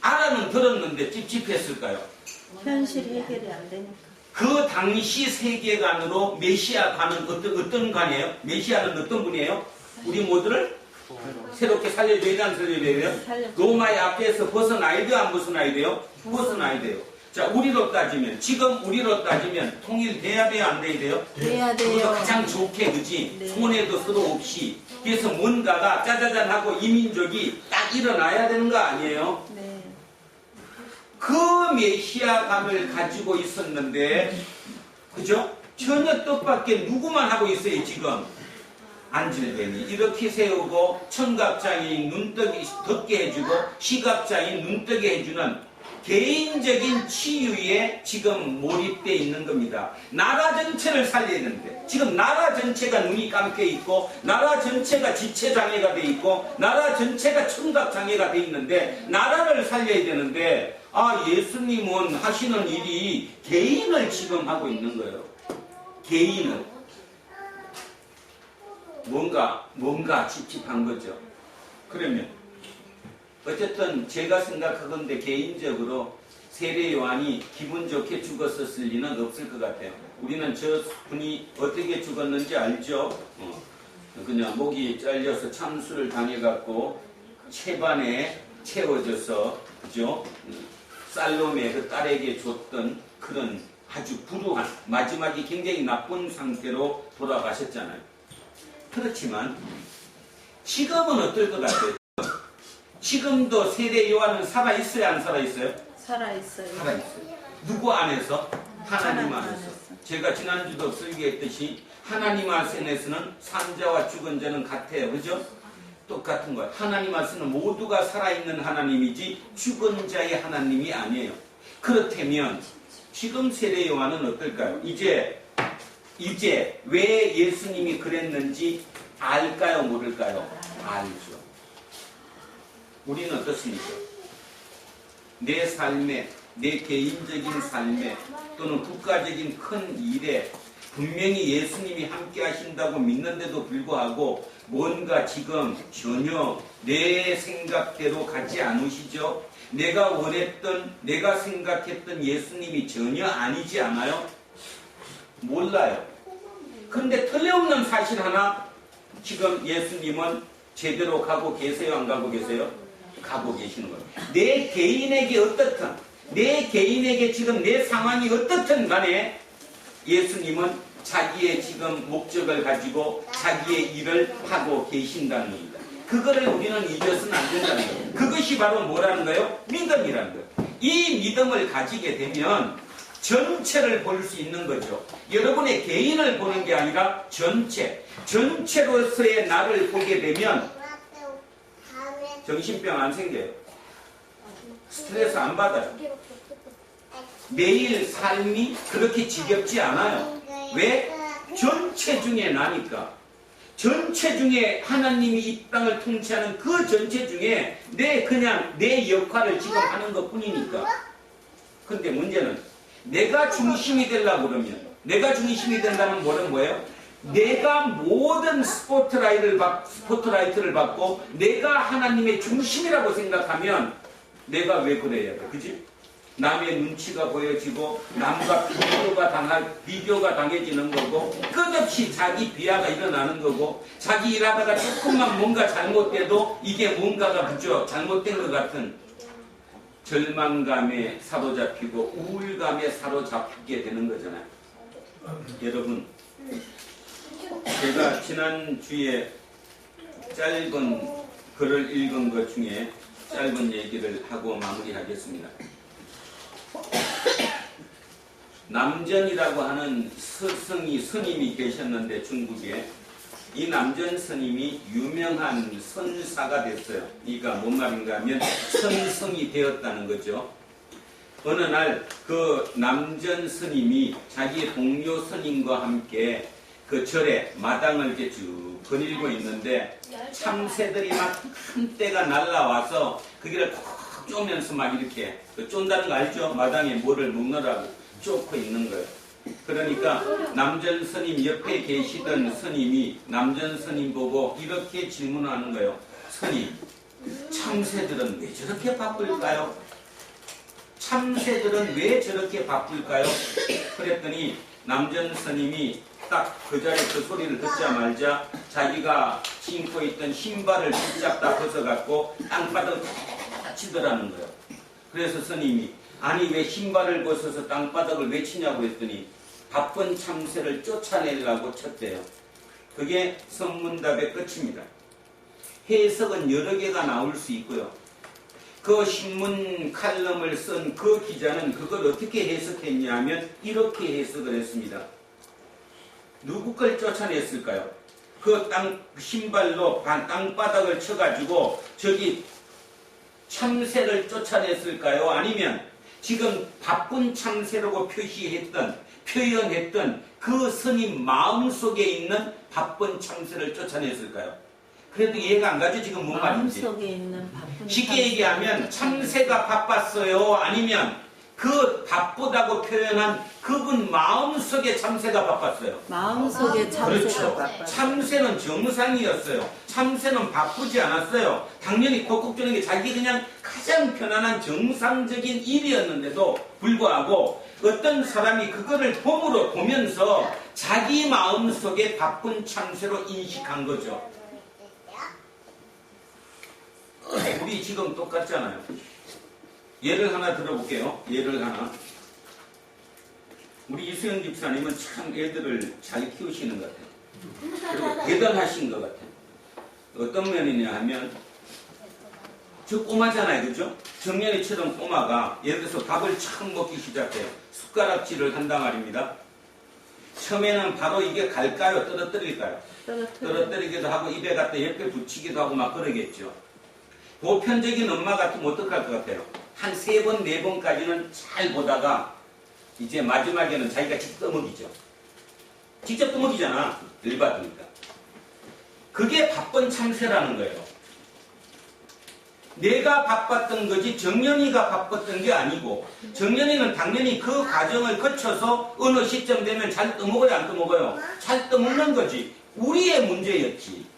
알아는 들었는데 찝찝했을까요? 현실 해결이 안 되니까. 그 당시 세계관으로 메시아관은 어떤 관이에요? 메시아는 어떤 분이에요? 우리 모두를 새롭게 살려줘야 돼, 안 살려줘야 돼요? 로마의 앞에서 벗어나야 돼요, 안 벗어나야 돼요? 벗어나야 돼요. 자, 우리로 따지면, 지금 우리로 따지면 통일돼야 돼요, 안 돼야 돼요? 돼야 돼요. 그것도 가장 좋게, 그지? 네. 손해도 서로 없이. 그래서 뭔가가 짜자잔 하고 이민족이 딱 일어나야 되는 거 아니에요? 네. 그 메시아감을 가지고 있었는데, 그죠? 전혀 뜻밖의 누구만 하고 있어요, 지금. 앉을되니 이렇게 세우고 청각장애인 눈뜨기 덮게 해주고 시각장애인 눈뜨게 해주는 개인적인 치유에 지금 몰입되어 있는 겁니다. 나라 전체를 살려야 되는데 지금 나라 전체가 눈이 감겨 있고 나라 전체가 지체장애가 되어 있고 나라 전체가 청각장애가 되어 있는데 나라를 살려야 되는데 예수님은 하시는 일이 개인을 지금 하고 있는 거예요. 개인을 뭔가 찝찝한 거죠. 그러면 어쨌든 제가 생각하건대 개인적으로 세례 요한이 기분 좋게 죽었었을 리는 없을 것 같아요. 우리는 저 분이 어떻게 죽었는지 알죠? 그냥 목이 잘려서 참수를 당해갖고 채반에 채워져서 그죠? 살로메 그 딸에게 줬던 그런 아주 불우한 마지막이 굉장히 나쁜 상태로 돌아가셨잖아요. 그렇지만 지금은 어떨 것 같아요? 지금도 세례 요한은 살아있어요? 안 살아있어요? 살아있어요. 살아있어요. 누구 안에서? 하나님 하나님 안에서. 안에서. 제가 지난주도 설교했듯이 하나님 안에서는 산자와 죽은 자는 같아요. 그죠? 똑같은 거예요. 하나님 안에서는 모두가 살아있는 하나님이지 죽은 자의 하나님이 아니에요. 그렇다면 지금 세례 요한은 어떨까요? 이제 왜 예수님이 그랬는지 알까요? 모를까요? 알죠. 우리는 어떻습니까? 내 삶에, 내 개인적인 삶에 또는 국가적인 큰 일에 분명히 예수님이 함께 하신다고 믿는데도 불구하고 뭔가 지금 전혀 내 생각대로 가지 않으시죠? 내가 원했던, 내가 생각했던 예수님이 전혀 아니지 않아요? 몰라요. 그런데 틀림없는 사실 하나, 지금 예수님은 제대로 가고 계세요? 안 가고 계세요? 가고 계시는 거예요. 내 개인에게 어떻든, 내 개인에게 지금 내 상황이 어떻든 간에 예수님은 자기의 지금 목적을 가지고 자기의 일을 하고 계신다는 겁니다. 그거를 우리는 잊어서는 안 된다는 거예요. 그것이 바로 뭐라는 거예요? 믿음이라는 거예요. 이 믿음을 가지게 되면 전체를 볼 수 있는 거죠. 여러분의 개인을 보는 게 아니라 전체로서의 나를 보게 되면 정신병 안 생겨요. 스트레스 안 받아요. 매일 삶이 그렇게 지겹지 않아요. 왜? 전체 중에 나니까. 전체 중에 하나님이 이 땅을 통치하는 그 전체 중에 내 역할을 지금 하는 것 뿐이니까. 근데 문제는 내가 중심이 되려고 그러면, 내가 중심이 된다는 말은 뭐예요? 내가 모든 스포트라이트를 받고 내가 하나님의 중심이라고 생각하면 내가 왜 그래야 돼? 그지? 남의 눈치가 보여지고 남과 비교가 당해지는 거고 끝없이 자기 비하가 일어나는 거고 자기 일하다가 조금만 뭔가 잘못돼도 이게 뭔가가 그죠? 잘못된 것 같은 절망감에 사로잡히고 우울감에 사로잡히게 되는 거잖아요. 여러분, 제가 지난주에 짧은 글을 읽은 것 중에 짧은 얘기를 하고 마무리하겠습니다. 남전이라고 하는 스님이 계셨는데 중국에 이 남전 스님이 유명한 선사가 됐어요. 이가 뭔 말인가 하면 선성이 되었다는 거죠. 어느 날 그 남전 스님이 자기 동료 스님과 함께 그 절에 마당을 이렇게 쭉 거닐고 있는데 참새들이 막 큰 떼가 날라와서 그 길을 콕 쪼면서 막 이렇게 쫀다는 거 알죠? 마당에 뭐를 먹느라고 쫓고 있는 거예요. 그러니까 남전 스님 옆에 계시던 스님이 남전 스님 보고 이렇게 질문하는 거예요. 스님, 참새들은 왜 저렇게 바쁠까요? 참새들은 왜 저렇게 바쁠까요? 그랬더니 남전 스님이 딱 그 자리에 그 소리를 듣자마자 자기가 신고 있던 신발을 붙잡다 벗어갖고 땅바닥을 탁 치더라는 거예요. 그래서 스님이 아니 왜 신발을 벗어서 땅바닥을 왜 치냐고 했더니 바쁜 참새를 쫓아내려고 쳤대요. 그게 선문답의 끝입니다. 해석은 여러 개가 나올 수 있고요. 그 신문 칼럼을 쓴 그 기자는 그걸 어떻게 해석했냐 하면 이렇게 해석을 했습니다. 누구 걸 쫓아냈을까요? 그 신발로 땅바닥을 쳐가지고 저기 참새를 쫓아냈을까요? 아니면 지금 바쁜 참새라고 표현했던 그 스님 마음속에 있는 바쁜 참새를 쫓아냈을까요? 그래도 이해가 안 가죠? 지금 뭔 말인지. 마음속에 있는 바쁜 쉽게 얘기하면 참새가 바빴어요? 아니면 그 바쁘다고 표현한 그분 마음속에 참새가 바빴어요? 마음속에 참새가 그렇죠. 바빴어요. 참새는 정상이었어요. 참새는 바쁘지 않았어요. 당연히 콕콕 주는 게 자기 그냥 가장 편안한 정상적인 일이었는데도 불구하고 어떤 사람이 그거를 보면서 자기 마음속에 바쁜 참새로 인식한 거죠. 우리 지금 똑같잖아요. 예를 하나 들어볼게요. 예를 하나. 우리 이수영 집사님은 참 애들을 잘 키우시는 것 같아요. 그리고 대단하신 것 같아요. 어떤 면이냐 하면 저 꼬마잖아요. 그죠? 정년이처럼 꼬마가 예를 들어서 밥을 처음 먹기 시작해요. 숟가락질을 한단 말입니다. 처음에는 바로 이게 갈까요? 떨어뜨릴까요? 떨어뜨리기도 하고 입에 갖다 옆에 붙이기도 하고 막 그러겠죠. 보편적인 엄마 같으면 어떡할 것 같아요? 한 3번, 4번까지는 잘 보다가 이제 마지막에는 자기가 직접 떠먹이죠. 직접 떠먹이잖아. 열받으니까. 그게 바쁜 참새라는 거예요. 내가 바빴던 거지 정년이가 바빴던 게 아니고 정년이는 당연히 그 과정을 거쳐서 어느 시점 되면 잘 떠먹어요? 안 떠먹어요? 잘 떠먹는 거지. 우리의 문제였지.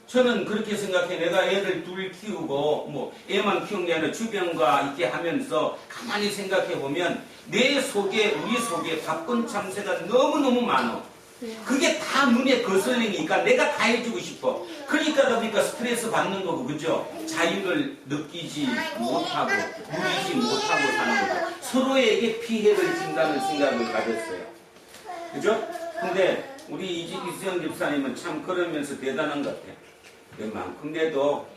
저는 그렇게 생각해. 내가 애들 둘 키우고 뭐 애만 키운 게 아니라 주변과 이렇게 하면서 가만히 생각해 보면 내 속에 우리 속에 바쁜 참새가 너무너무 많아. 그게 다 눈에 거슬리니까 내가 다 해주고 싶어. 그러니까 스트레스 받는 거고, 그죠? 자유를 느끼지 못하고 누리지 못하고 사는 거죠. 서로에게 피해를 준다는 생각을 가졌어요. 그죠? 근데 우리 이수영 집사님은 참 그러면서 대단한 것 같아요. 그만큼에도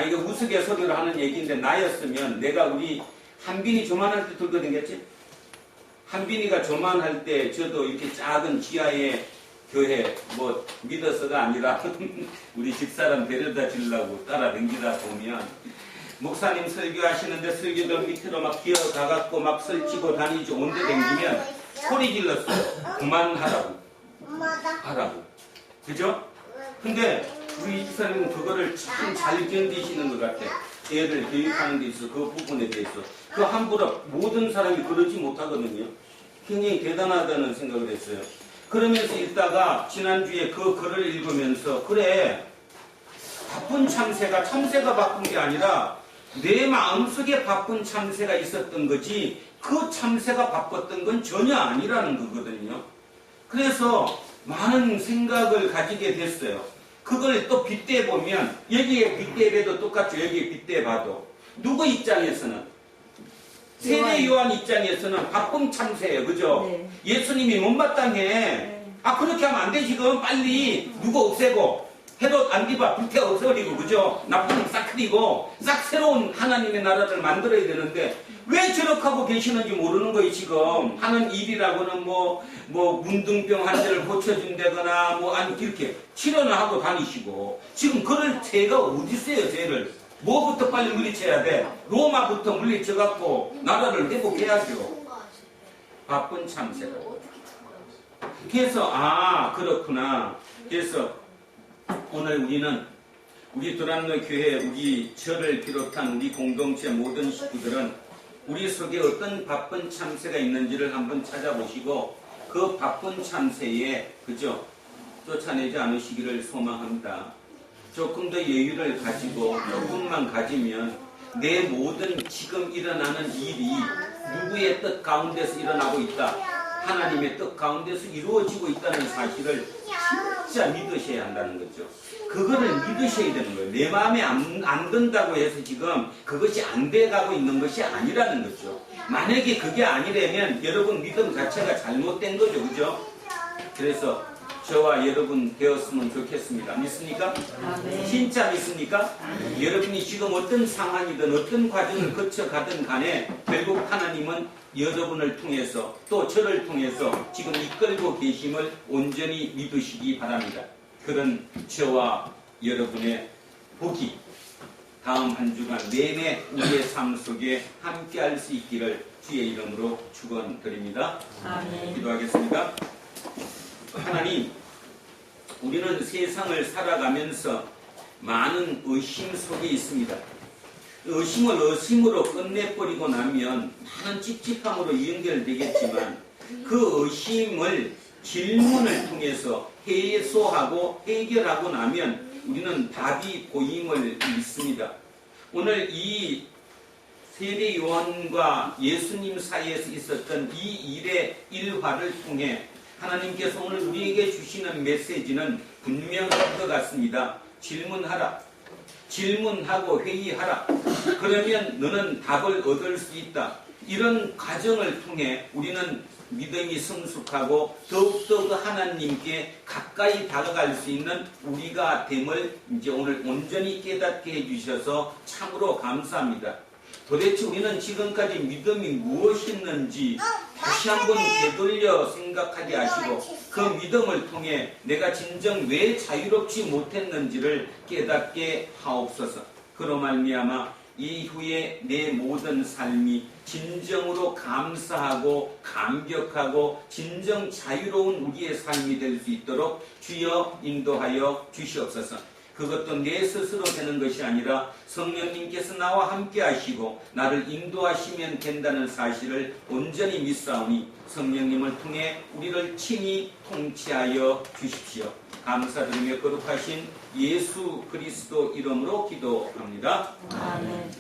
이거 우스갯소리로 하는 얘기인데 나였으면 내가 우리 한빈이 조만할 때 들고 다녔지? 한빈이가 조만할 때 저도 이렇게 작은 지하의 교회 뭐 믿어서가 아니라 우리 집사람 데려다 주려고 따라다니다 보면 목사님 설교하시는데 설교도 밑으로 막 기어가갖고 막 설치고 다니죠. 온데 댕기면 소리 질렀어요. 그만하라고. 하라고. 그죠? 근데 우리 집사님은 그거를 참 잘 견디시는 것 같아. 애를 교육하는 데 있어. 그 부분에 대해서. 그 함부로 모든 사람이 그러지 못하거든요. 굉장히 대단하다는 생각을 했어요. 그러면서 있다가 지난주에 그 글을 읽으면서 그래 바쁜 참새가 바쁜 게 아니라 내 마음속에 바쁜 참새가 있었던 거지 그 참새가 바빴던 건 전혀 아니라는 거거든요. 그래서 많은 생각을 가지게 됐어요. 그걸 또 빗대보면 여기에 빗대봐도 똑같죠. 여기에 빗대봐도 누구 입장에서는 세례 요한 입장에서는 바쁜 참새예요. 그죠? 네. 예수님이 못마땅해. 네. 그렇게 하면 안 돼. 지금 빨리 누구 없애고 헤롯 안디바 불태 없애버리고 그죠? 나쁜 싹 흐리고 싹 새로운 하나님의 나라를 만들어야 되는데 왜 저렇게 하고 계시는지 모르는 거예요. 지금 하는 일이라고는 뭐 문둥병 환자를 고쳐준다거나 아니 이렇게 치료나 하고 다니시고 지금 그럴 죄가 어디 있어요. 죄를 뭐부터 빨리 물리쳐야 돼? 로마부터 물리쳐갖고 나라를 회복해야죠. 바쁜 참새가. 그래서 그렇구나. 그래서 오늘 우리는 우리 도란노 교회 우리 저를 비롯한 우리 공동체 모든 식구들은 우리 속에 어떤 바쁜 참새가 있는지를 한번 찾아보시고 그 바쁜 참새에 그죠? 쫓아내지 않으시기를 소망합니다. 조금 더 여유를 가지고 조금만 가지면 내 모든 지금 일어나는 일이 누구의 뜻 가운데서 일어나고 있다. 하나님의 뜻 가운데서 이루어지고 있다는 사실을 진짜 믿으셔야 한다는 거죠. 그거를 믿으셔야 되는 거예요. 내 마음에 안 든다고 해서 지금 그것이 안 돼가고 있는 것이 아니라는 거죠. 만약에 그게 아니라면 여러분 믿음 자체가 잘못된 거죠. 그죠? 그래서 저와 여러분 되었으면 좋겠습니다. 믿습니까? 네. 진짜 믿습니까? 여러분이 지금 어떤 상황이든 어떤 과정을 거쳐가든 간에 결국 하나님은 여러분을 통해서 또 저를 통해서 지금 이끌고 계심을 온전히 믿으시기 바랍니다. 그런 저와 여러분의 복이 다음 한 주간 내내 우리의 삶 속에 함께할 수 있기를 주의 이름으로 축원드립니다. 아멘. 기도하겠습니다. 하나님, 우리는 세상을 살아가면서 많은 의심 속에 있습니다. 의심을 의심으로 끝내버리고 나면 많은 찝찝함으로 연결되겠지만 그 의심을 질문을 통해서 해소하고 해결하고 나면 우리는 답이 보임을 믿습니다. 오늘 이 세례 요한과 예수님 사이에서 있었던 이 일의 일화를 통해 하나님께서 오늘 우리에게 주시는 메시지는 분명할 것 같습니다. 질문하라. 질문하고 회의하라. 그러면 너는 답을 얻을 수 있다. 이런 과정을 통해 우리는 믿음이 성숙하고 더욱더 그 하나님께 가까이 다가갈 수 있는 우리가 됨을 이제 오늘 온전히 깨닫게 해주셔서 참으로 감사합니다. 도대체 우리는 지금까지 믿음이 무엇이었는지 다시 한번 되돌려 생각하게 하시고 그 믿음을 통해 내가 진정 왜 자유롭지 못했는지를 깨닫게 하옵소서. 그로 말미암아 이후에 내 모든 삶이 진정으로 감사하고 감격하고 진정 자유로운 우리의 삶이 될 수 있도록 주여 인도하여 주시옵소서. 그것도 내 스스로 되는 것이 아니라 성령님께서 나와 함께 하시고 나를 인도하시면 된다는 사실을 온전히 믿사오니 성령님을 통해 우리를 친히 통치하여 주십시오. 감사드리며 거룩하신 예수 그리스도 이름으로 기도합니다. 아멘.